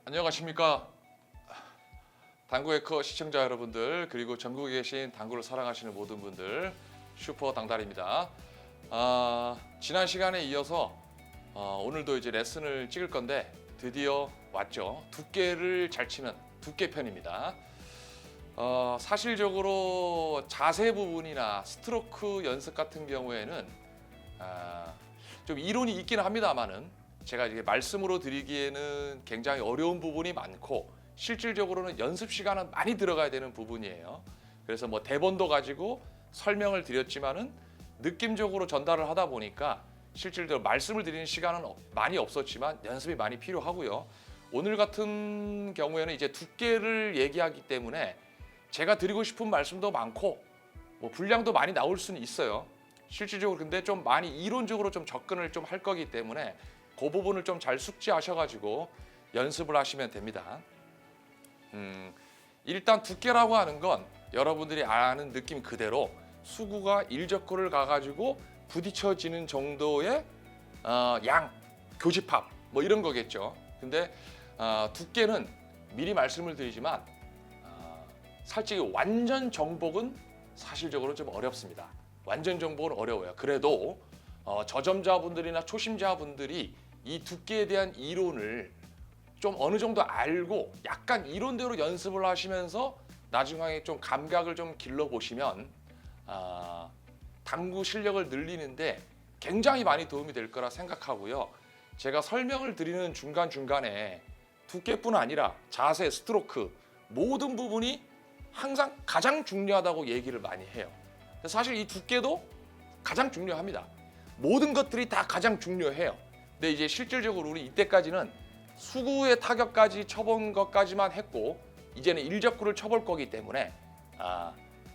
안녕하십니까. 당구에커 시청자 여러분들, 그리고 전국에 계신 당구를 사랑하시는 모든 분들, 슈퍼 당달입니다. 지난 시간에 이어서 오늘도 이제 레슨을 찍을 건데 드디어 왔죠. 두께를 잘 치는 두께 편입니다. 사실적으로 자세 부분이나 스트로크 연습 같은 경우에는 좀 이론이 있기는 합니다만은 제가 이제 말씀으로 드리기에는 굉장히 어려운 부분이 많고 실질적으로는 연습 시간은 많이 들어가야 되는 부분이에요. 그래서 뭐 대본도 가지고 설명을 드렸지만은 느낌적으로 전달을 하다 보니까 실질적으로 말씀을 드리는 시간은 많이 없었지만 연습이 많이 필요하고요. 오늘 같은 경우에는 이제 두께를 얘기하기 때문에 제가 드리고 싶은 말씀도 많고 뭐 분량도 많이 나올 수는 있어요. 실질적으로 근데 좀 많이 이론적으로 좀 접근을 좀 할 거기 때문에 그 부분을 좀 잘 숙지하셔가지고 연습을 하시면 됩니다. 일단 두께라고 하는 건 여러분들이 아는 느낌 그대로 수구가 일적구를 가가지고 부딪혀지는 정도의 양, 교집합 뭐 이런 거겠죠. 근데 두께는 미리 말씀을 드리지만 살짝 완전 정복은 사실적으로 좀 어렵습니다. 완전 정복은 어려워요. 그래도 저점자분들이나 초심자분들이 이 두께에 대한 이론을 좀 어느 정도 알고 약간 이론대로 연습을 하시면서 나중에 좀 감각을 좀 길러보시면 당구 실력을 늘리는데 굉장히 많이 도움이 될 거라 생각하고요. 제가 설명을 드리는 중간중간에 두께뿐 아니라 자세, 스트로크 모든 부분이 항상 가장 중요하다고 얘기를 많이 해요. 사실 이 두께도 가장 중요합니다. 모든 것들이 다 가장 중요해요. 근데 이제 실질적으로 우리 이때까지는 수구의 타격까지 쳐본 것까지만 했고 이제는 일적구를 쳐볼 거기 때문에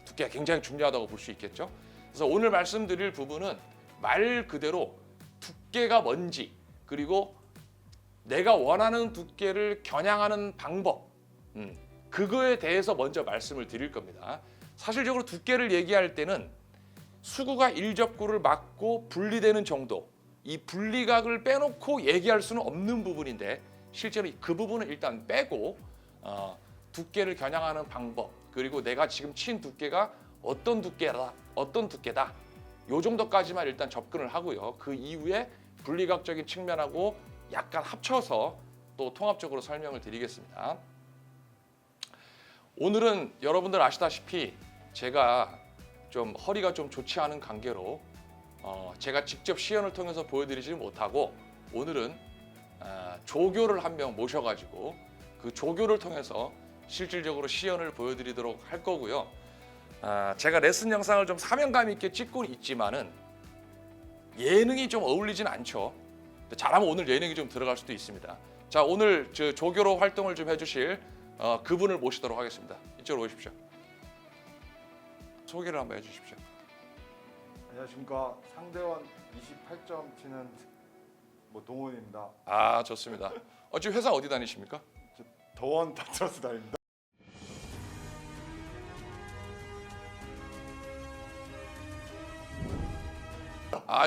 두께가 굉장히 중요하다고 볼 수 있겠죠. 그래서 오늘 말씀드릴 부분은 말 그대로 두께가 뭔지 그리고 내가 원하는 두께를 겨냥하는 방법 그거에 대해서 먼저 말씀을 드릴 겁니다. 사실적으로 두께를 얘기할 때는 수구가 일적구를 맞고 분리되는 정도 이 분리각을 빼놓고 얘기할 수는 없는 부분인데 실제로 그 부분은 일단 빼고 두께를 겨냥하는 방법 그리고 내가 지금 친 두께가 어떤 두께다 요 정도까지만 일단 접근을 하고요. 그 이후에 분리각적인 측면하고 약간 합쳐서 또 통합적으로 설명을 드리겠습니다. 오늘은 여러분들 아시다시피 제가 좀 허리가 좀 좋지 않은 관계로 제가 직접 시연을 통해서 보여드리지 못하고 오늘은 조교를 한 명 모셔가지고 그 조교를 통해서 실질적으로 시연을 보여드리도록 할 거고요. 제가 레슨 영상을 좀 사명감 있게 찍고는 있지만은 예능이 좀 어울리진 않죠. 잘하면 오늘 예능이 좀 들어갈 수도 있습니다. 자, 오늘 저 조교로 활동을 좀 해주실 그분을 모시도록 하겠습니다. 이쪽으로 오십시오. 소개를 한번 해주십시오. 안녕하십니까. 상대원 28점 치는 동원입니다. 좋습니다. 지금 회사 어디 다니십니까? 더원 다트러스 다닙니다.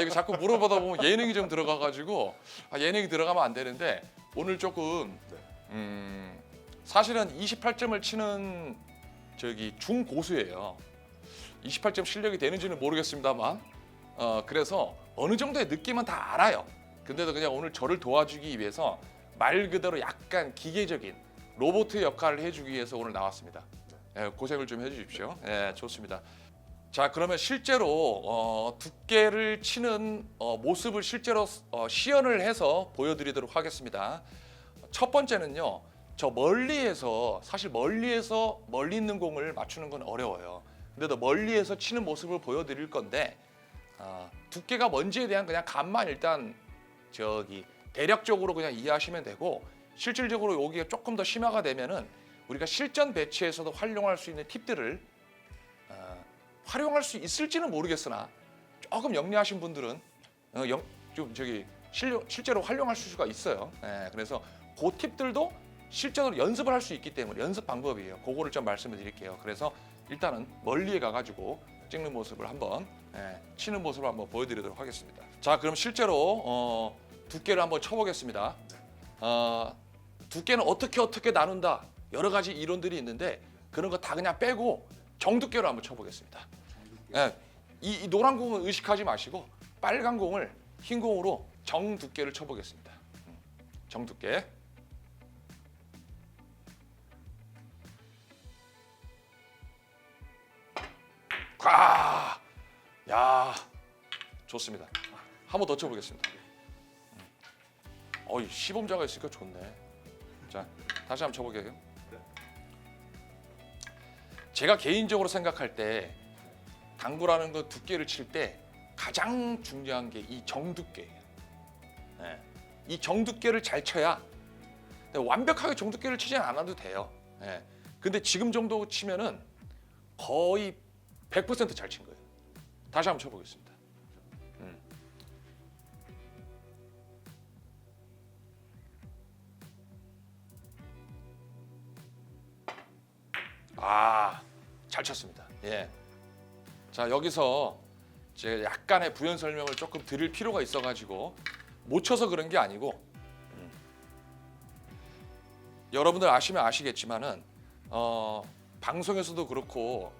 이거 자꾸 물어보다 보면 예능이 좀 들어가가지고 예능이 들어가면 안 되는데 오늘 조금 사실은 28점을 치는 중고수예요. 28점 실력이 되는지는 모르겠습니다만 그래서 어느 정도의 느낌은 다 알아요. 근데도 그냥 오늘 저를 도와주기 위해서 말 그대로 약간 기계적인 로봇의 역할을 해주기 위해서 오늘 나왔습니다. 고생을 좀 해주십시오. 좋습니다. 자, 그러면 실제로 두께를 치는 모습을 실제로 시연을 해서 보여드리도록 하겠습니다. 첫 번째는요. 저 멀리에서 사실 멀리 있는 공을 맞추는 건 어려워요. 근데도 멀리에서 치는 모습을 보여드릴 건데 두께가 뭔지에 대한 그냥 감만 일단 대략적으로 그냥 이해하시면 되고 실질적으로 여기가 조금 더 심화가 되면은 우리가 실전 배치에서도 활용할 수 있는 팁들을 활용할 수 있을지는 모르겠으나 조금 영리하신 분들은 실제로 활용할 수가 있어요. 그래서 그 팁들도 실제로 연습을 할 수 있기 때문에 연습 방법이에요. 그거를 좀 말씀을 드릴게요. 그래서 일단은 멀리에 가가지고 찍는 모습을 한번 치는 모습을 한번 보여드리도록 하겠습니다. 자, 그럼 실제로 두께를 한번 쳐보겠습니다. 두께는 어떻게 나눈다. 여러 가지 이론들이 있는데 그런 거 다 그냥 빼고 정두께로 한번 쳐보겠습니다. 예, 이 노란 공은 의식하지 마시고 빨간 공을 흰 공으로 정두께를 쳐보겠습니다. 정두께. 아, 야, 좋습니다. 한 번 더 쳐보겠습니다. 어이 시범자가 있으니까 좋네. 자, 다시 한번 쳐볼게요. 제가 개인적으로 생각할 때 당구라는 거 두께를 칠 때 가장 중요한 게 이 정두께예요. 네. 이 정두께를 잘 쳐야 완벽하게 정두께를 치지 않아도 돼요. 네. 근데 지금 정도 치면은 거의 100% 잘 친 거예요. 다시 한번 쳐보겠습니다. 아, 잘 쳤습니다. 예. 자, 여기서 제가 약간의 부연 설명을 조금 드릴 필요가 있어가지고 못 쳐서 그런 게 아니고 여러분들 아시면 아시겠지만은 방송에서도 그렇고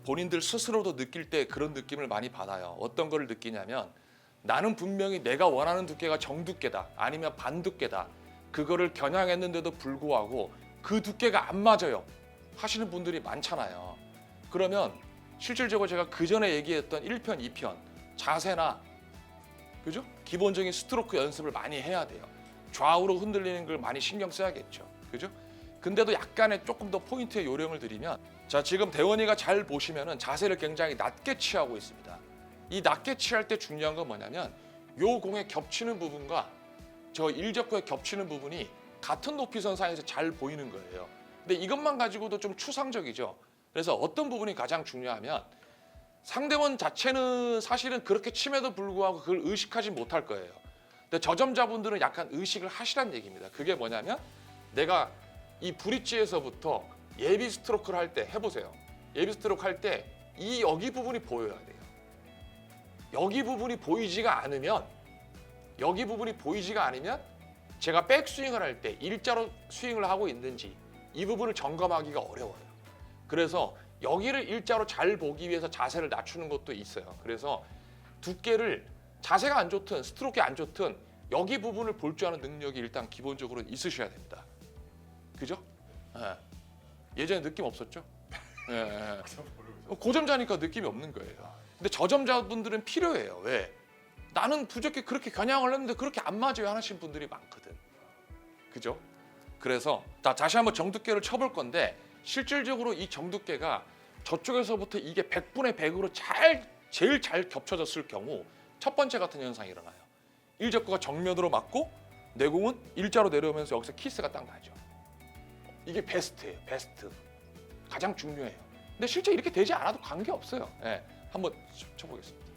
본인들 스스로도 느낄 때 그런 느낌을 많이 받아요. 어떤 걸 느끼냐면 나는 분명히 내가 원하는 두께가 정두께다 아니면 반두께다 그거를 겨냥했는데도 불구하고 그 두께가 안 맞아요 하시는 분들이 많잖아요. 그러면 실질적으로 제가 그 전에 얘기했던 1편, 2편 자세나 그죠? 기본적인 스트로크 연습을 많이 해야 돼요. 좌우로 흔들리는 걸 많이 신경 써야겠죠. 그죠? 근데도 약간의 조금 더 포인트의 요령을 드리면 자, 지금 대원이가 잘 보시면은 자세를 굉장히 낮게 취하고 있습니다. 이 낮게 취할 때 중요한 건 뭐냐면 요 공에 겹치는 부분과 저 일적구에 겹치는 부분이 같은 높이선 사이에서 잘 보이는 거예요. 근데 이것만 가지고도 좀 추상적이죠. 그래서 어떤 부분이 가장 중요하면 상대원 자체는 사실은 그렇게 침에도 불구하고 그걸 의식하지 못할 거예요. 근데 저점자분들은 약간 의식을 하시란 얘기입니다. 그게 뭐냐면 내가 이 브릿지에서부터 예비 스트로크를 할 때 해보세요. 예비 스트로크 할 때 이 여기 부분이 보여야 돼요. 여기 부분이 보이지가 않으면 제가 백스윙을 할 때 일자로 스윙을 하고 있는지 이 부분을 점검하기가 어려워요. 그래서 여기를 일자로 잘 보기 위해서 자세를 낮추는 것도 있어요. 그래서 두께를 자세가 안 좋든 스트로크가 안 좋든 여기 부분을 볼 줄 아는 능력이 일단 기본적으로 있으셔야 됩니다. 그죠? 예. 예전에 느낌 없었죠? 예. 고점자니까 느낌이 없는 거예요. 근데 저점자분들은 필요해요. 왜? 나는 부족해 그렇게 겨냥을 했는데 그렇게 안 맞아요 하시는 분들이 많거든. 그죠? 그래서 다시 한번 정두께를 쳐볼 건데 실질적으로 이 정두께가 저쪽에서부터 이게 100분의 100으로 제일 잘 겹쳐졌을 경우 첫 번째 같은 현상이 일어나요. 일적구가 정면으로 맞고 내공은 일자로 내려오면서 여기서 키스가 딱 나죠. 이게 베스트예요. 베스트. 가장 중요해요. 근데 실제 이렇게 되지 않아도 관계없어요. 네, 한번 쳐보겠습니다.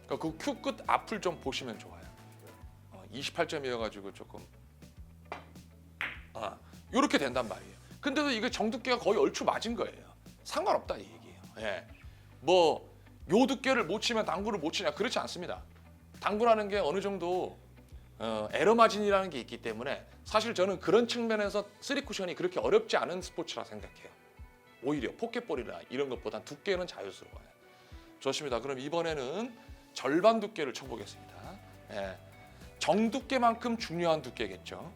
그 큐 끝 앞을 좀 보시면 좋아요. 28점이어가지고 조금 이렇게 된단 말이에요. 근데도 이게 정두께가 거의 얼추 맞은 거예요. 상관없다 이 얘기예요. 예. 뭐 요 두께를 못 치면 당구를 못 치냐 그렇지 않습니다. 당구라는 게 어느 정도 에러 마진이라는 게 있기 때문에 사실 저는 그런 측면에서 3쿠션이 그렇게 어렵지 않은 스포츠라 생각해요. 오히려 포켓볼이나 이런 것보단 두께는 자유스러워요. 좋습니다. 그럼 이번에는 절반 두께를 쳐보겠습니다. 예. 정두께만큼 중요한 두께겠죠.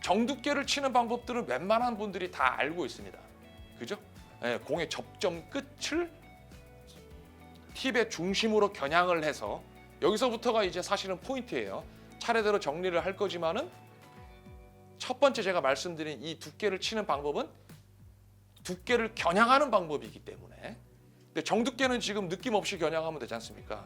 정두께를 치는 방법들은 웬만한 분들이 다 알고 있습니다. 그죠? 예, 공의 접점 끝을 팁의 중심으로 겨냥을 해서 여기서부터가 이제 사실은 포인트예요. 차례대로 정리를 할 거지만은 첫 번째 제가 말씀드린 이 두께를 치는 방법은 두께를 겨냥하는 방법이기 때문에 근데 정두께는 지금 느낌 없이 겨냥하면 되지 않습니까?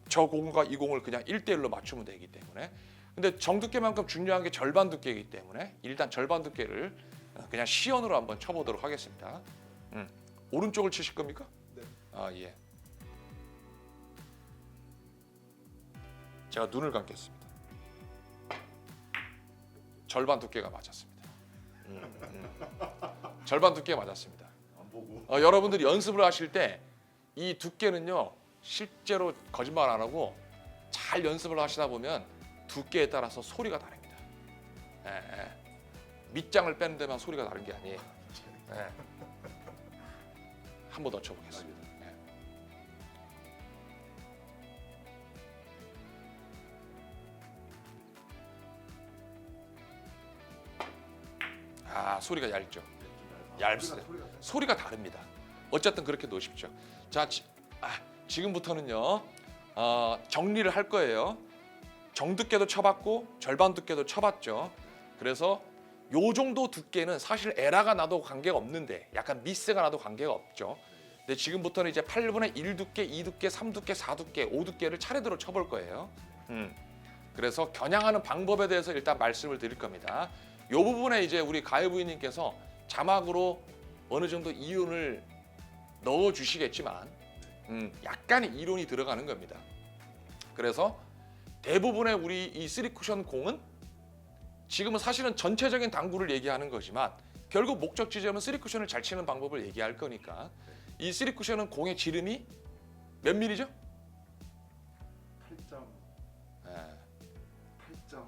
저 공과 이 공을 그냥 1대1로 맞추면 되기 때문에 근데 정두께만큼 중요한 게 절반 두께이기 때문에 일단 절반 두께를 그냥 시연으로 한번 쳐보도록 하겠습니다. 오른쪽을 치실 겁니까? 네. 예. 제가 눈을 감겠습니다. 절반 두께가 맞았습니다. 절반 두께가 맞았습니다. 안 보고. 여러분들이 연습을 하실 때 이 두께는요 실제로 거짓말 안 하고 잘 연습을 하시다 보면 두께에 따라서 소리가 다릅니다. 예, 예. 밑장을 빼는 데만 소리가 다른 게 아니에요. 예. 한 번 더 쳐보겠습니다. 예. 아, 소리가 얇죠. 얇습니다. 소리가 다릅니다. 어쨌든 그렇게 놓으십시오. 자, 지금부터는요 정리를 할 거예요. 정두께도 쳐봤고 절반 두께도 쳐봤죠. 그래서 요 정도 두께는 사실 에라가 나도 관계가 없는데 약간 미스가 나도 관계가 없죠. 근데 지금부터는 이제 8분의 1 두께, 2 두께, 3 두께, 4 두께, 5 두께를 차례대로 쳐볼 거예요. 그래서 겨냥하는 방법에 대해서 일단 말씀을 드릴 겁니다. 요 부분에 이제 우리 가해 부인님께서 자막으로 어느 정도 이론을 넣어 주시겠지만 약간의 이론이 들어가는 겁니다. 그래서 대부분의 우리 이 3쿠션 공은 지금은 사실은 전체적인 당구를 얘기하는 거지만 결국 목적 지점은 3쿠션을 잘 치는 방법을 얘기할 거니까 이 3쿠션은 공의 지름이 몇 밀리죠? 8점. 네. 8점.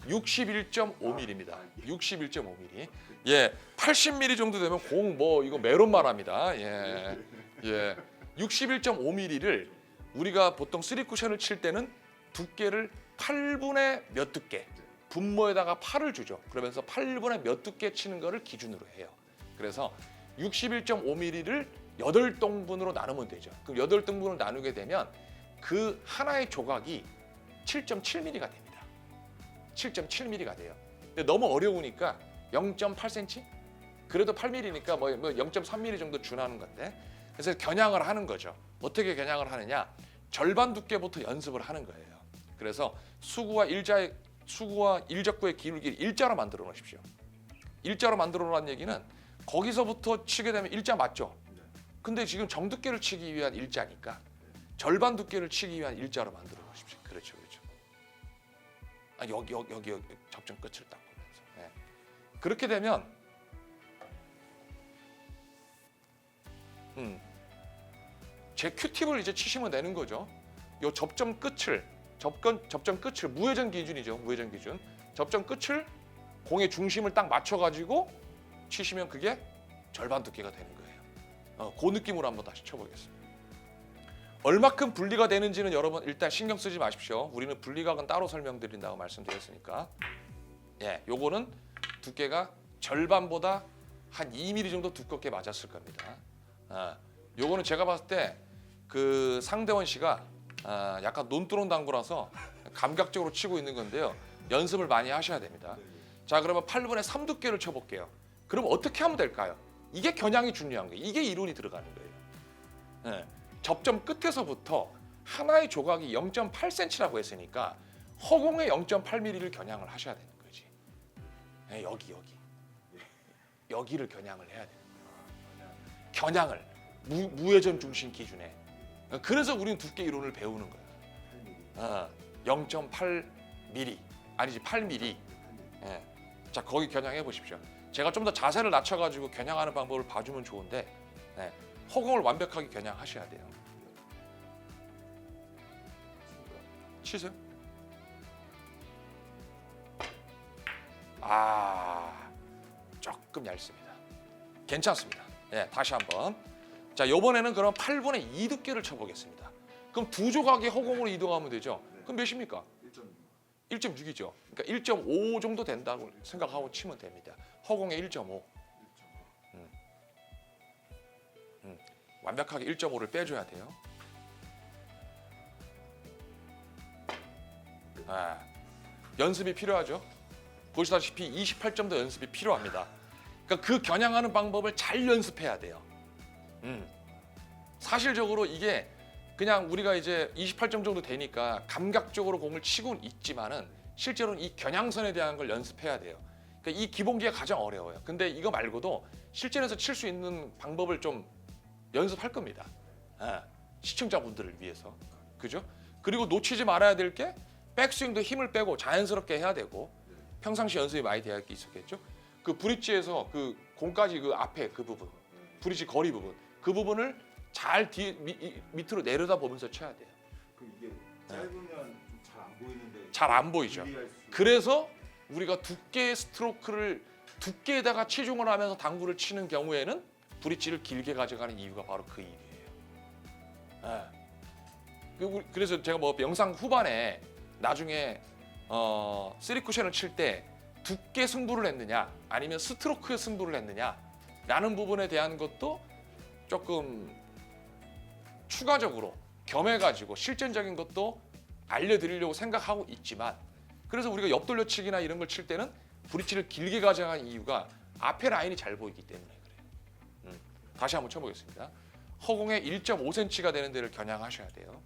61.5mm입니다. 61.5mm. 예, 80mm 정도 되면 공 뭐 이거 메론말합니다. 예, 예. 61.5mm를 우리가 보통 3쿠션을 칠 때는 두께를 8분의 몇 두께, 분모에다가 8을 주죠. 그러면서 8분의 몇 두께 치는 거를 기준으로 해요. 그래서 61.5mm를 8등분으로 나누면 되죠. 그럼 8등분을 나누게 되면 그 하나의 조각이 7.7mm가 됩니다. 7.7mm가 돼요. 근데 너무 어려우니까 0.8cm? 그래도 8mm니까 뭐 0.3mm 정도 준하는 건데 그래서 겨냥을 하는 거죠. 어떻게 겨냥을 하느냐? 절반 두께부터 연습을 하는 거예요. 그래서 수구와 일적구의 기울기를 일자로 만들어 놓으십시오. 일자로 만들어 놓으라는 얘기는 거기서부터 치게 되면 일자 맞죠? 근데 지금 정두께를 치기 위한 일자니까 절반 두께를 치기 위한 일자로 만들어 놓으십시오. 그렇죠, 그렇죠. 아, 여기 접점 끝을 딱 보면서. 네. 그렇게 되면 제 큐팁을 이제 치시면 되는 거죠. 요 접점 끝을 무회전 기준이죠. 무회전 기준. 접점 끝을 공의 중심을 딱 맞춰가지고 치시면 그게 절반 두께가 되는 거예요. 그 느낌으로 한번 다시 쳐보겠습니다. 얼마큼 분리가 되는지는 여러분 일단 신경 쓰지 마십시오. 우리는 분리각은 따로 설명드린다고 말씀드렸으니까. 예, 요거는 두께가 절반보다 한 2mm 정도 두껍게 맞았을 겁니다. 요거는 제가 봤을 때 그 상대원 씨가 약간 논두렁 당구라서 감각적으로 치고 있는 건데요. 연습을 많이 하셔야 됩니다. 자, 그러면 8분의 3 두께를 쳐볼게요. 그럼 어떻게 하면 될까요? 이게 겨냥이 중요한 거예요. 이게 이론이 들어가는 거예요. 네. 접점 끝에서부터 하나의 조각이 0.8cm라고 했으니까 허공의 0.8mm를 겨냥을 하셔야 되는 거지. 네, 여기를 겨냥을 해야 되는 거예요. 겨냥을 무회전 중심 기준에. 그래서 우리는 두께 이론을 배우는 거예요. 0.8mm 아니지 8mm. 예. 자, 거기 겨냥해 보십시오. 제가 좀 더 자세를 낮춰가지고 겨냥하는 방법을 봐주면 좋은데 허공을 완벽하게 겨냥하셔야 돼요. 치세요. 조금 얇습니다. 괜찮습니다. 예, 다시 한번. 자, 이번에는 그럼 8분의 2 두께를 쳐보겠습니다. 그럼 두 조각이 허공으로 이동하면 되죠. 그럼 몇입니까? 1.6이죠. 그러니까 1.5 정도 된다고 생각하고 치면 됩니다. 허공의 1.5. 완벽하게 1.5를 빼줘야 돼요. 연습이 필요하죠. 보시다시피 28점도 연습이 필요합니다. 그러니까 그 겨냥하는 방법을 잘 연습해야 돼요. 사실적으로 이게 그냥 우리가 이제 28점 정도 되니까 감각적으로 공을 치고는 있지만은 실제로는 이 겨냥선에 대한 걸 연습해야 돼요. 그러니까 이 기본기가 가장 어려워요. 근데 이거 말고도 실전에서 칠 수 있는 방법을 좀 연습할 겁니다. 시청자분들을 위해서. 그죠? 그리고 놓치지 말아야 될 게 백스윙도 힘을 빼고 자연스럽게 해야 되고 평상시 연습이 많이 되어 있었겠죠. 그 브릿지에서 그 공까지 그 앞에 그 부분, 브릿지 거리 부분, 그 부분을 잘 밑으로 내려다 보면서 쳐야 돼요. 그럼 이게 짧으면 좀 잘 안 보이는데 잘 안 보이죠. 유리할 수- 그래서 우리가 두께의 스트로크를 두께에다가 치중을 하면서 당구를 치는 경우에는 브릿지를 길게 가져가는 이유가 바로 그 이유예요. 그래서 제가 뭐 영상 후반에 나중에 3쿠션을 칠 때 두께 승부를 했느냐 아니면 스트로크의 승부를 했느냐라는 부분에 대한 것도 조금 추가적으로 겸해가지고 실전적인 것도 알려드리려고 생각하고 있지만 그래서 우리가 옆돌려치기나 이런 걸 칠 때는 브릿지를 길게 가져가는 이유가 앞에 라인이 잘 보이기 때문에 그래요. 다시 한번 쳐보겠습니다. 허공에 1.5cm가 되는 데를 겨냥하셔야 돼요.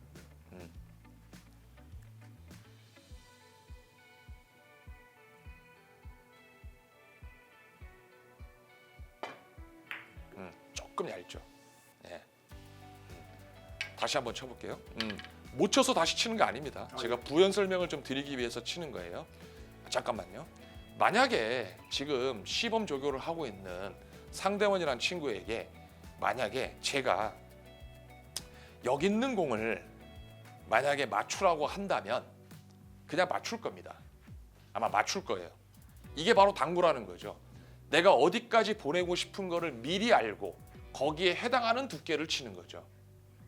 조금 얇죠. 네. 다시 한번 쳐볼게요. 못 쳐서 다시 치는 거 아닙니다. 제가 부연 설명을 좀 드리기 위해서 치는 거예요. 잠깐만요. 만약에 지금 시범 조교를 하고 있는 상대원이라는 친구에게 만약에 제가 여기 있는 공을 만약에 맞추라고 한다면 그냥 맞출 겁니다. 아마 맞출 거예요. 이게 바로 당구라는 거죠. 내가 어디까지 보내고 싶은 거를 미리 알고 거기에 해당하는 두께를 치는 거죠.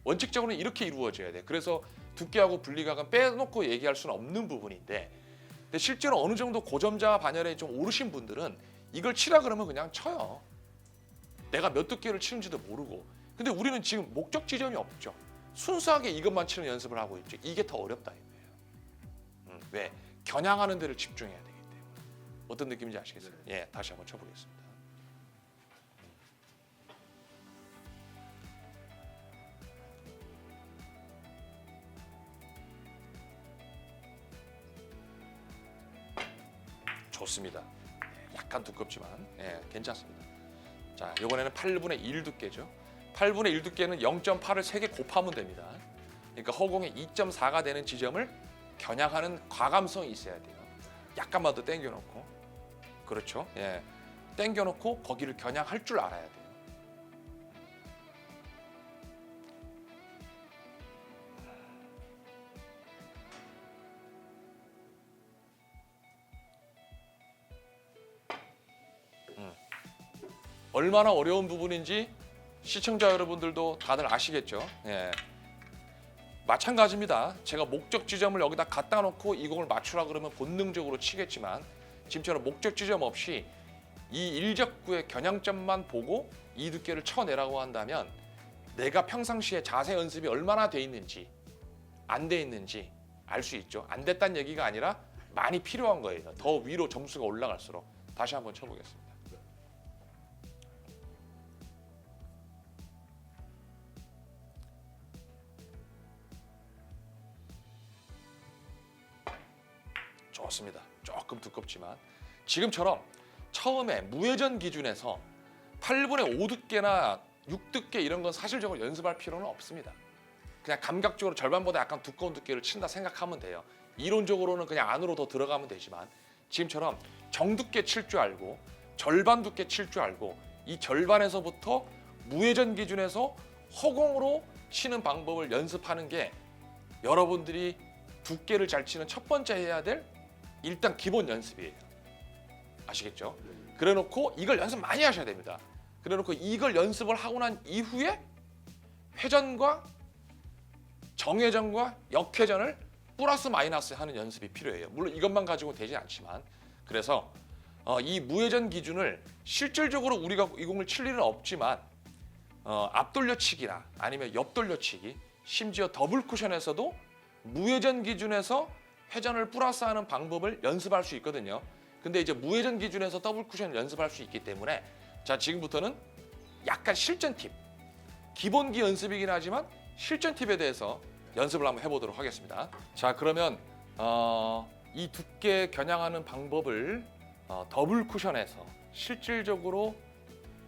원칙적으로는 이렇게 이루어져야 돼. 그래서 두께하고 분리각은 빼놓고 얘기할 수는 없는 부분인데 근데 실제로 어느 정도 고점자 반열에 좀 오르신 분들은 이걸 치라 그러면 그냥 쳐요. 내가 몇 두께를 치는지도 모르고. 근데 우리는 지금 목적 지점이 없죠. 순수하게 이것만 치는 연습을 하고 있죠. 이게 더 어렵다 이거예요. 왜? 겨냥하는 데를 집중해야 되기 때문에. 어떤 느낌인지 아시겠어요? 예, 다시 한번 쳐보겠습니다. 좋습니다. 약간 두껍지만 괜찮습니다. 자, 이번에는 8분의 1 두께죠. 8분의 1 두께는 0.8을 3개 곱하면 됩니다. 그러니까 허공에 2.4가 되는 지점을 겨냥하는 과감성이 있어야 돼요. 약간만 더 당겨놓고, 그렇죠? 예, 당겨놓고 거기를 겨냥할 줄 알아야 돼요. 얼마나 어려운 부분인지 시청자 여러분들도 다들 아시겠죠? 예. 마찬가지입니다. 제가 목적 지점을 여기다 갖다 놓고 이 공을 맞추라 그러면 본능적으로 치겠지만 지금처럼 목적 지점 없이 이 일적구의 겨냥점만 보고 이 두께를 쳐내라고 한다면 내가 평상시에 자세 연습이 얼마나 돼 있는지 안 돼 있는지 알 수 있죠. 안 됐다는 얘기가 아니라 많이 필요한 거예요. 더 위로 점수가 올라갈수록. 다시 한번 쳐보겠습니다. 좋습니다. 조금 두껍지만 지금처럼 처음에 무회전 기준에서 8분의 5 두께나 6 두께 이런 건 사실적으로 연습할 필요는 없습니다. 그냥 감각적으로 절반보다 약간 두꺼운 두께를 친다 생각하면 돼요. 이론적으로는 그냥 안으로 더 들어가면 되지만 지금처럼 정두께 칠 줄 알고 절반 두께 칠 줄 알고 이 절반에서부터 무회전 기준에서 허공으로 치는 방법을 연습하는 게 여러분들이 두께를 잘 치는 첫 번째 해야 될 일단 기본 연습이에요. 아시겠죠? 그래놓고 이걸 연습 많이 하셔야 됩니다. 그래놓고 이걸 연습을 하고 난 이후에 회전과 정회전과 역회전을 플러스 마이너스 하는 연습이 필요해요. 물론 이것만 가지고 되진 않지만 그래서 이 무회전 기준을 실질적으로 우리가 이 공을 칠 일은 없지만 앞돌려치기나 아니면 옆돌려치기 심지어 더블 쿠션에서도 무회전 기준에서 회전을 플러스하는 방법을 연습할 수 있거든요. 근데 이제 무회전 기준에서 더블 쿠션을 연습할 수 있기 때문에 자 지금부터는 약간 실전 팁, 기본기 연습이긴 하지만 실전 팁에 대해서 연습을 한번 해보도록 하겠습니다. 자 그러면 이 두께 겨냥하는 방법을 더블 쿠션에서 실질적으로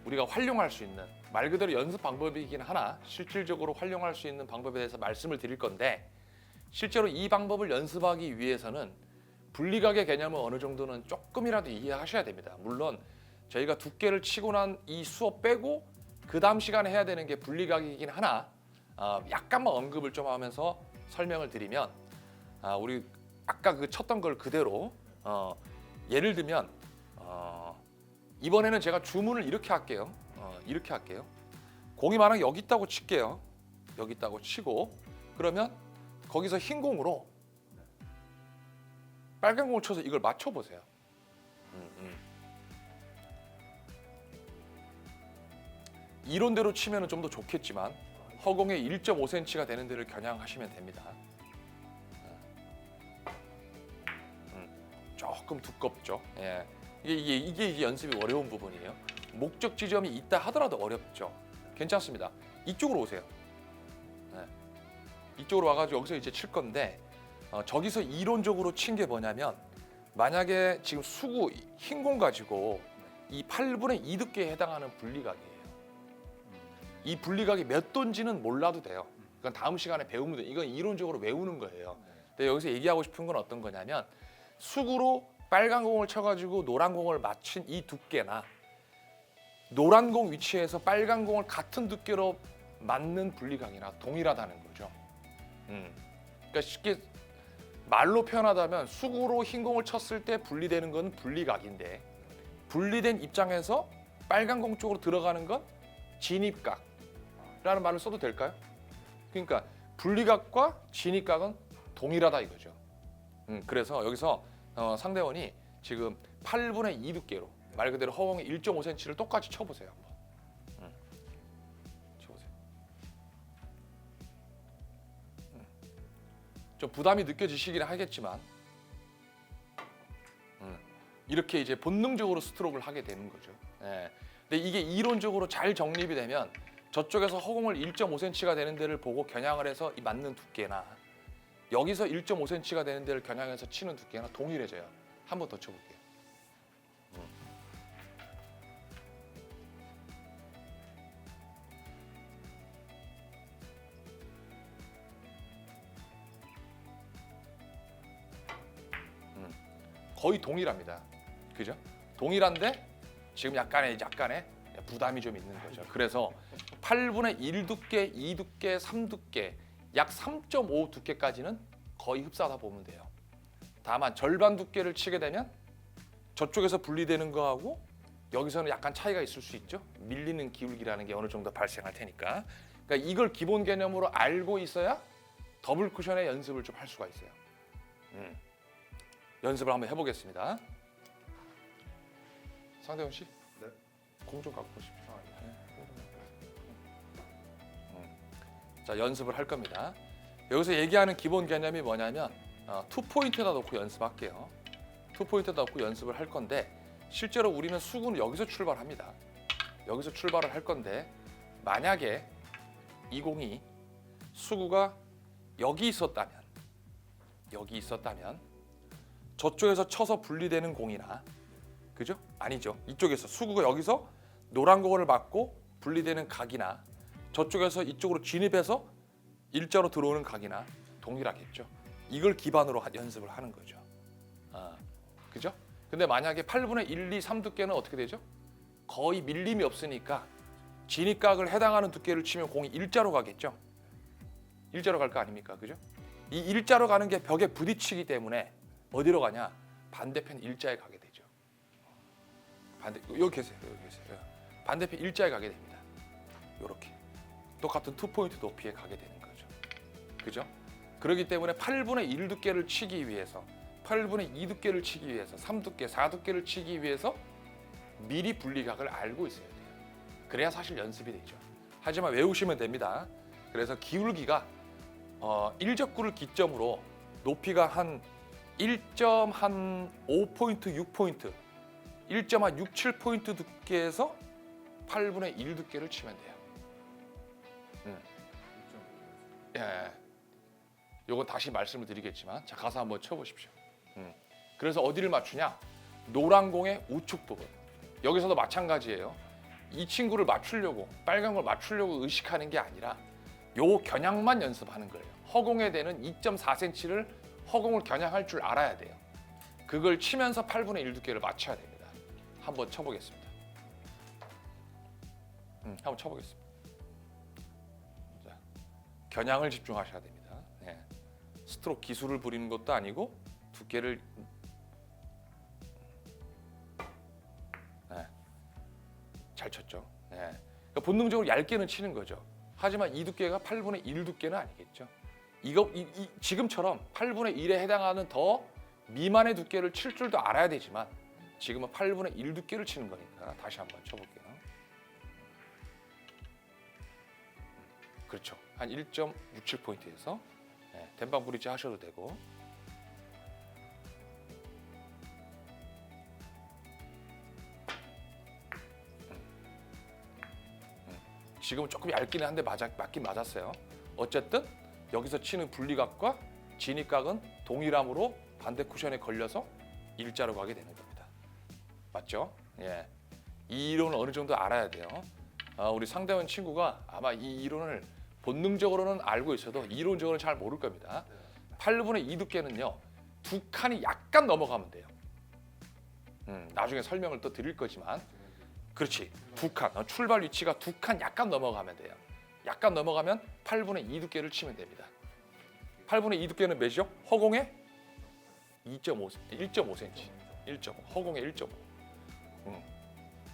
우리가 활용할 수 있는 말 그대로 연습 방법이긴 하나 실질적으로 활용할 수 있는 방법에 대해서 말씀을 드릴 건데 실제로 이 방법을 연습하기 위해서는 분리각의 개념을 어느 정도는 조금이라도 이해하셔야 됩니다. 물론 저희가 두께를 치고 난 이 수업 빼고 그 다음 시간에 해야 되는 게 분리각이긴 하나 약간만 언급을 좀 하면서 설명을 드리면 우리 아까 그 쳤던 걸 그대로 예를 들면 이번에는 제가 주문을 이렇게 할게요. 이렇게 할게요. 공이 만약 여기 있다고 칠게요. 여기 있다고 치고 그러면 거기서 흰 공으로 빨간 공을 쳐서 이걸 맞춰보세요. 이론대로 치면 좀 더 좋겠지만 허공에 1.5cm가 되는 데를 겨냥하시면 됩니다. 조금 두껍죠. 예. 이게 연습이 어려운 부분이에요. 목적 지점이 있다 하더라도 어렵죠. 괜찮습니다. 이쪽으로 오세요. 예. 이쪽으로 와가지고 여기서 이제 칠 건데 저기서 이론적으로 친 게 뭐냐면 만약에 지금 수구 흰 공 가지고 이 8분의 2 두께에 해당하는 분리각이에요. 이 분리각이 몇 도인지는 몰라도 돼요. 그건 다음 시간에 배우면 돼요. 이건 이론적으로 외우는 거예요. 근데 여기서 얘기하고 싶은 건 어떤 거냐면 수구로 빨간 공을 쳐가지고 노란 공을 맞춘 이 두께나 노란 공 위치에서 빨간 공을 같은 두께로 맞는 분리각이나 동일하다는 거죠. 그러니까 쉽게 말로 표현하자면 수구로 흰 공을 쳤을 때 분리되는 건 분리각인데 분리된 입장에서 빨간 공 쪽으로 들어가는 건 진입각이라는 말을 써도 될까요? 그러니까 분리각과 진입각은 동일하다 이거죠. 그래서 여기서 상대원이 지금 8분의 2 두께로 말 그대로 허공에 1.5cm를 똑같이 쳐보세요. 한번. 쳐보세요. 좀 부담이 느껴지시긴 하겠지만 이렇게 이제 본능적으로 스트로크를 하게 되는 거죠. 예. 근데 이게 이론적으로 잘 정립이 되면 저쪽에서 허공을 1.5cm가 되는 데를 보고 겨냥을 해서 이 맞는 두께나 여기서 1.5cm가 되는 데를 겨냥해서 치는 두께나 동일해져요. 한 번 더 쳐볼게요. 거의 동일합니다. 그죠? 동일한데 지금 약간의 부담이 좀 있는 거죠. 그래서 8분의 1 두께, 2 두께, 3 두께, 약 3.5 두께까지는 거의 흡사하다 보면 돼요. 다만 절반 두께를 치게 되면 저쪽에서 분리되는 거하고 여기서는 약간 차이가 있을 수 있죠. 밀리는 기울기라는 게 어느 정도 발생할 테니까. 그러니까 이걸 기본 개념으로 알고 있어야 더블 쿠션의 연습을 좀 할 수가 있어요. 연습을 한번 해보겠습니다. 상대원 씨, 네. 공 좀 갖고 오십시오. 자, 연습을 할 겁니다. 여기서 얘기하는 기본 개념이 뭐냐면 투포인트에다 놓고 연습할게요. 투포인트에다 놓고 연습을 할 건데 실제로 우리는 수구는 여기서 출발합니다. 여기서 출발을 할 건데 만약에 이 공이 수구가 여기 있었다면 저쪽에서 쳐서 분리되는 공이나 그죠? 아니죠. 이쪽에서 수구가 여기서 노란 공을 맞고 분리되는 각이나 저쪽에서 이쪽으로 진입해서 일자로 들어오는 각이나 동일하겠죠. 이걸 기반으로 연습을 하는 거죠. 그죠? 근데 만약에 8분의 1, 2, 3 두께는 어떻게 되죠? 거의 밀림이 없으니까 진입각을 해당하는 두께를 치면 공이 일자로 가겠죠. 일자로 갈 거 아닙니까? 그죠? 이 일자로 가는 게 벽에 부딪히기 때문에 어디로 가냐? 반대편 일자에 가게 되죠. 여기 계세요. 반대편 일자에 가게 됩니다. 이렇게 똑같은 투포인트 높이에 가게 되는 거죠. 그죠? 그렇기 때문에 8분의 1 두께를 치기 위해서 8분의 2 두께를 치기 위해서 3 두께, 4 두께를 치기 위해서 미리 분리각을 알고 있어야 돼요. 그래야 사실 연습이 되죠. 하지만 외우시면 됩니다. 그래서 기울기가 1적구를 기점으로 높이가 한 1.5포인트, 6포인트, 1.67포인트 두께에서 8분의 1 두께를 치면 돼요. 예. 요거 다시 말씀을 드리겠지만 자 가서 한번 쳐보십시오. 그래서 어디를 맞추냐? 노란 공의 우측 부분. 여기서도 마찬가지예요. 이 친구를 맞추려고 빨간 걸 맞추려고 의식하는 게 아니라 요 겨냥만 연습하는 거예요. 허공에 대는 2.4cm를 허공을 겨냥할 줄 알아야 돼요. 그걸 치면서 8분의 1 두께를 맞춰야 됩니다. 한번 쳐보겠습니다. 한번 쳐보겠습니다. 자, 겨냥을 집중하셔야 됩니다. 네. 스트로크 기술을 부리는 것도 아니고 두께를 잘 쳤죠. 그러니까 본능적으로 얇게는 치는 거죠. 하지만 이 두께가 8분의 1 두께는 아니겠죠. 지금처럼 8분의 1에 해당하는 더 미만의 두께를 칠 줄도 알아야 되지만 지금은 8분의 1 두께를 치는 거니까 다시 한번 쳐볼게요. 그렇죠. 한 1.67포인트에서 댄방 브릿지 하셔도 되고 지금은 조금 얇기는 한데 맞긴 맞았어요. 어쨌든 여기서 치는 분리각과 진입각은 동일함으로 반대 쿠션에 걸려서 일자로 가게 되는 겁니다. 맞죠? 예. 이 이론을 어느 정도 알아야 돼요. 우리 상대원 친구가 아마 이 이론을 본능적으로는 알고 있어도 이론적으로는 잘 모를 겁니다. 8분의 2 두께는요. 두 칸이 약간 넘어가면 돼요. 나중에 설명을 또 드릴 거지만 그렇지. 두 칸. 출발 위치가 두 칸 약간 넘어가면 돼요. 약간 넘어가면 8분의 2 두께를 치면 됩니다. 8분의 2 두께는 몇이죠? 허공에 1.5cm. 1.5. 허공에 1.5.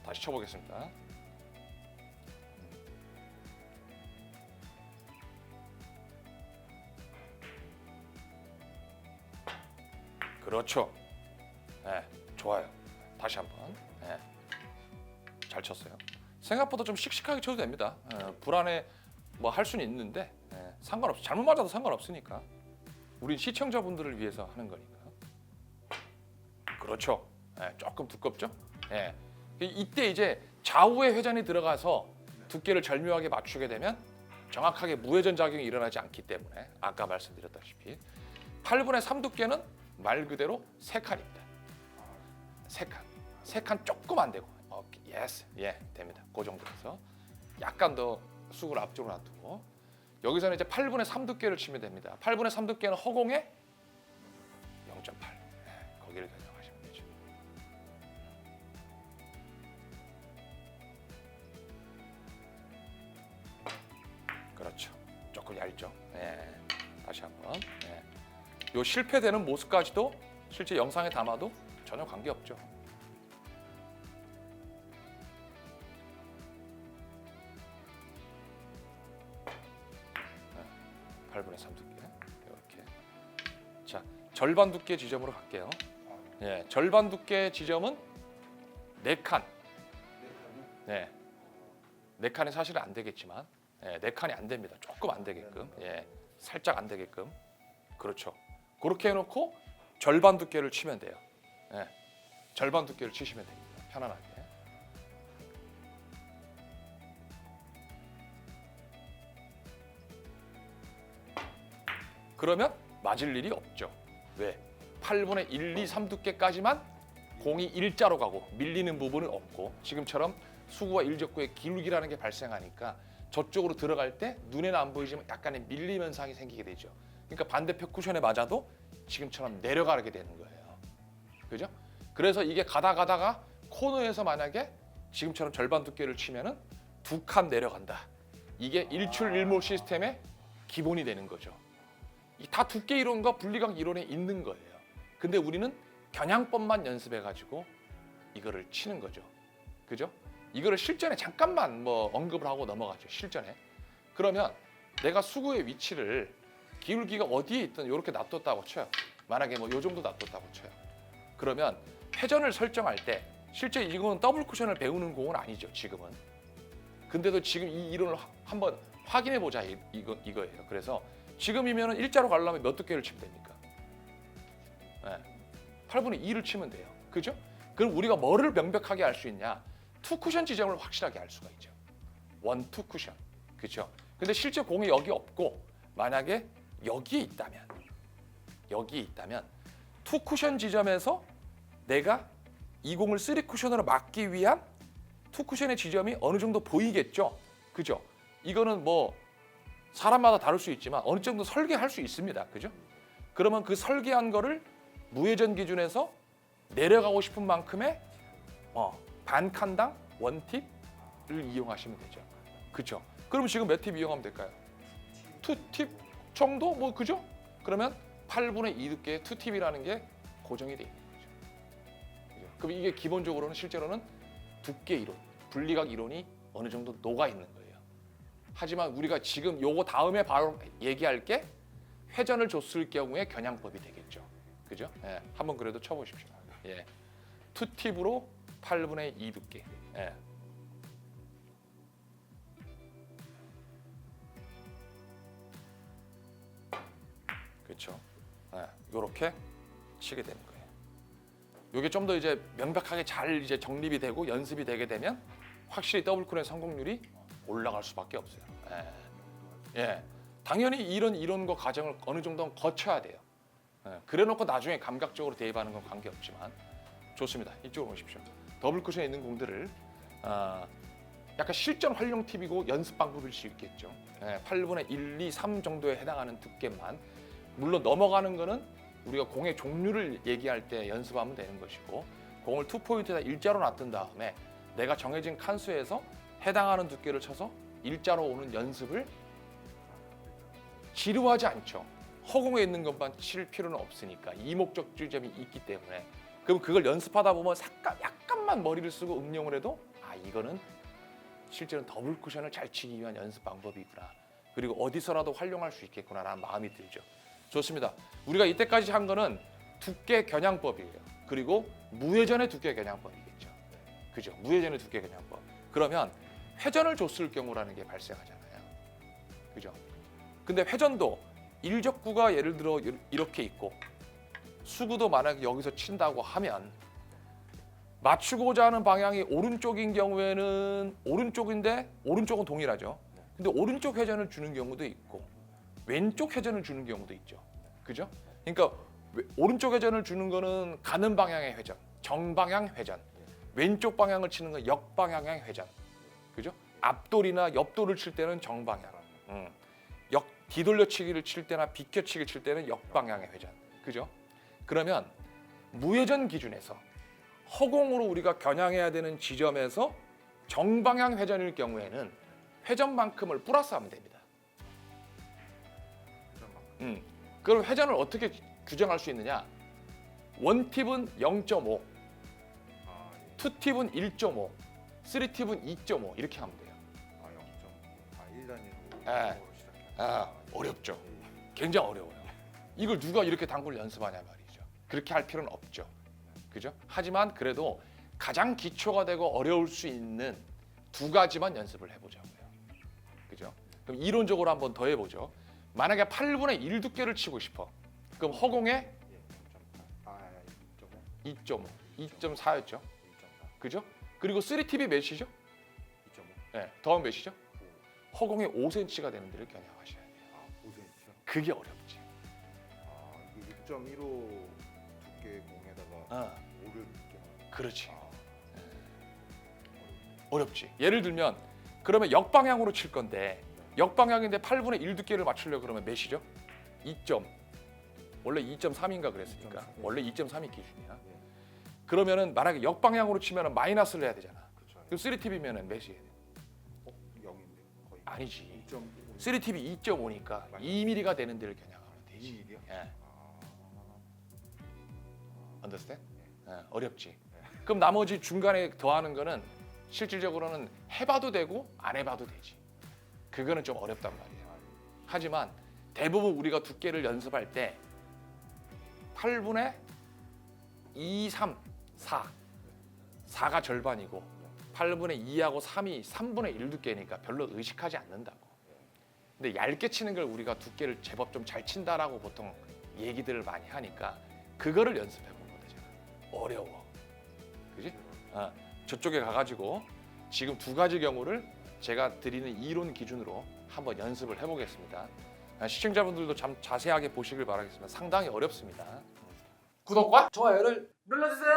다시 쳐보겠습니다. 그렇죠. 네, 좋아요. 다시 한번. 네, 잘 쳤어요. 생각보다 좀 씩씩하게 쳐도 됩니다. 불안해 뭐 할 수는 있는데 상관없어. 잘못 맞아도 상관없으니까. 우린 시청자분들을 위해서 하는 거니까. 그렇죠. 조금 두껍죠. 이때 이제 좌우의 회전이 들어가서 두께를 절묘하게 맞추게 되면 정확하게 무회전 작용이 일어나지 않기 때문에 아까 말씀드렸다시피 8분의 3 두께는 말 그대로 3칸입니다. 3칸. 3칸 조금 안 되고. 예스. 예, 됩니다. 그 정도에서 약간 더 쑥을 앞쪽으로 놔두고 여기서는 이제 8분의 3 두께를 치면 됩니다. 8분의 3 두께는 허공에 0.8. 거기를 겨냥하시면 되죠. 그렇죠. 조금 얇죠. 다시 한번. 요 실패되는 모습까지도 실제 영상에 담아도 전혀 관계없죠. 8분의 3 두께 이렇게. 자, 절반 두께 지점으로 갈게요. 절반 두께 지점은 4칸. 네, 4칸이 사실은 안 되겠지만 4칸이 안 됩니다. 조금 안 되게끔. 살짝 안 되게끔. 그렇죠. 그렇게 해놓고 절반 두께를 치면 돼요. 절반 두께를 치시면 됩니다. 편안하게. 그러면 맞을 일이 없죠. 왜? 8분의 1, 2, 3 두께까지만 공이 일자로 가고 밀리는 부분은 없고 지금처럼 수구와 일적구의 기울기라는 게 발생하니까 저쪽으로 들어갈 때 눈에는 안 보이지만 약간의 밀림 현상이 생기게 되죠. 그러니까 반대편 쿠션에 맞아도 지금처럼 내려가게 되는 거예요. 그죠? 그래서 이게 가다가 코너에서 만약에 지금처럼 절반 두께를 치면은 2칸 내려간다. 이게 일출일몰 시스템의 기본이 되는 거죠. 다 두께 이론과 분리각 이론에 있는 거예요. 근데 우리는 겨냥법만 연습해가지고 이거를 치는 거죠. 그죠? 이거를 실전에 잠깐만 뭐 언급을 하고 넘어가죠. 실전에. 그러면 내가 수구의 위치를 기울기가 어디에 있든 이렇게 놔뒀다고 쳐요. 만약에 뭐 요 정도 놔뒀다고 쳐요. 그러면 회전을 설정할 때 실제 이건 더블 쿠션을 배우는 공은 아니죠. 지금은. 근데도 지금 이 이론을 한번 확인해 보자 이거예요. 그래서 지금이면 일자로 가려면 몇 두께를 치면 됩니까? 8분의 2를 치면 돼요. 그죠? 그럼 우리가 뭐를 명백하게 알 수 있냐? 투 쿠션 지점을 확실하게 알 수가 있죠. 원, 투 쿠션. 그렇죠? 근데 실제 공이 여기 없고 만약에 여기에 있다면 투 쿠션 지점에서 내가 이 공을 3 쿠션으로 막기 위한 투 쿠션의 지점이 어느 정도 보이겠죠? 그죠? 이거는 뭐 사람마다 다를 수 있지만 어느 정도 설계할 수 있습니다. 그죠? 그러면 그 설계한 거를 무회전 기준에서 내려가고 싶은 만큼의 반 칸당 원 팁을 이용하시면 되죠. 그렇죠? 그럼 지금 몇 팁 이용하면 될까요? 2팁 정도? 뭐 그죠? 그러면 8분의 2 두께의 투팁이라는 게 고정이 돼 있는 거죠. 그죠? 그럼 이게 기본적으로는 실제로는 두께 이론, 분리각 이론이 어느 정도 녹아 있는 거예요. 하지만 우리가 지금 요거 다음에 바로 얘기할 게 회전을 줬을 경우에 겨냥법이 되겠죠. 그죠? 예, 한번 그래도 쳐보십시오. 예, 투팁으로 8분의 2 두께. 예. 그렇죠. 이렇게 치게 되는 거예요. 이게 좀 더 이제 명백하게 잘 이제 정립이 되고 연습이 되게 되면 확실히 더블클의 성공률이 올라갈 수밖에 없어요. 예. 당연히 이런 이론과 과정을 어느 정도는 거쳐야 돼요. 그래놓고 나중에 감각적으로 대입하는 건 관계 없지만 좋습니다. 이쪽으로 오십시오. 더블 쿠션에 있는 공들을 약간 실전 활용 팁이고 연습 방법일 수 있겠죠. 8분의 1, 2, 3 정도에 해당하는 두께만. 물론 넘어가는 거는 우리가 공의 종류를 얘기할 때 연습하면 되는 것이고 공을 투포인트에다 일자로 놔둔 다음에 내가 정해진 칸수에서 해당하는 두께를 쳐서 일자로 오는 연습을 지루하지 않죠. 허공에 있는 것만 칠 필요는 없으니까 이목적지점이 있기 때문에 그럼 그걸 연습하다 보면 약간만 머리를 쓰고 응용을 해도 이거는 실제로는 더블 쿠션을 잘 치기 위한 연습 방법이구나. 그리고 어디서라도 활용할 수 있겠구나라는 마음이 들죠. 좋습니다. 우리가 이때까지 한 거는 두께 겨냥법이에요. 그리고 무회전의 두께 겨냥법이겠죠. 그죠? 무회전의 두께 겨냥법. 그러면 회전을 줬을 경우라는 게 발생하잖아요. 그죠? 근데 회전도 일적구가 예를 들어 이렇게 있고 수구도 만약에 여기서 친다고 하면 맞추고자 하는 방향이 오른쪽인 경우에는 오른쪽인데 오른쪽은 동일하죠. 근데 오른쪽 회전을 주는 경우도 있고 왼쪽 회전을 주는 경우도 있죠. 그죠? 그러니까 오른쪽 회전을 주는 거는 가는 방향의 회전, 정방향 회전. 왼쪽 방향을 치는 건 역방향의 회전. 그죠? 앞돌이나 옆돌을 칠 때는 정방향. 뒤돌려치기를 칠 때나 비껴치기를 칠 때는 역방향의 회전. 그죠? 그러면 무회전 기준에서 허공으로 우리가 겨냥해야 되는 지점에서 정방향 회전일 경우에는 회전만큼을 플러스하면 됩니다. 그럼 회전을 어떻게 규정할 수 있느냐? 원팁은 0.5, 투팁은 1.5, 쓰리팁은 2.5 이렇게 하면 돼요. 1단위로 어렵죠. 굉장히 어려워요. 이걸 누가 이렇게 당구를 연습하냐 말이죠. 그렇게 할 필요는 없죠. 그죠? 하지만 그래도 가장 기초가 되고 어려울 수 있는 두 가지만 연습을 해보자고요. 그죠? 그럼 이론적으로 한번 더 해보죠. 만약에 8분의 1 두께를 치고 싶어. 그럼 허공에 2.5, 2.4였죠. 그죠? 그리고 3팁이 몇이죠? 2.5. 네, 더하면 몇이죠? 허공에 5cm가 되는 데를 겨냥하셔야 돼요. 5cm. 그게 어렵지. 이게 6.15 두께 공에다가 5를 그렇지. 어렵지. 예를 들면 그러면 역방향으로 칠 건데 역방향인데 8분의 1 두께를 맞추려고 그러면 몇이죠? 2점. 원래 2.3인가 그랬으니까. 2.3. 원래 2.3이 기준이야. 예. 그러면은 만약에 역방향으로 치면은 마이너스를 해야 되잖아. 그렇죠. 그럼 3팁이면은 몇이에요? 0인데 거의. 아니지. 2.5. 3팁이 2.5니까 2mm가 되는 데를 겨냥하면 되지. 2mm요? 예. understand? 어렵지. 그럼 나머지 중간에 더하는 거는 실질적으로는 해봐도 되고 안 해봐도 되지. 그거는 좀 어렵단 말이에요. 하지만 대부분 우리가 두께를 연습할 때 8분의 2, 3, 4. 4가 절반이고 8분의 2하고 3이 3분의 1 두께니까 별로 의식하지 않는다고. 근데 얇게 치는 걸 우리가 두께를 제법 좀 잘 친다라고 보통 얘기들을 많이 하니까 그거를 연습해 보는 거잖아. 어려워. 그지? 저쪽에 가가지고 지금 두 가지 경우를 제가 드리는 이론 기준으로 한번 연습을 해보겠습니다. 시청자분들도 참 자세하게 보시길 바라겠습니다. 상당히 어렵습니다. 구독과 좋아요를 눌러주세요.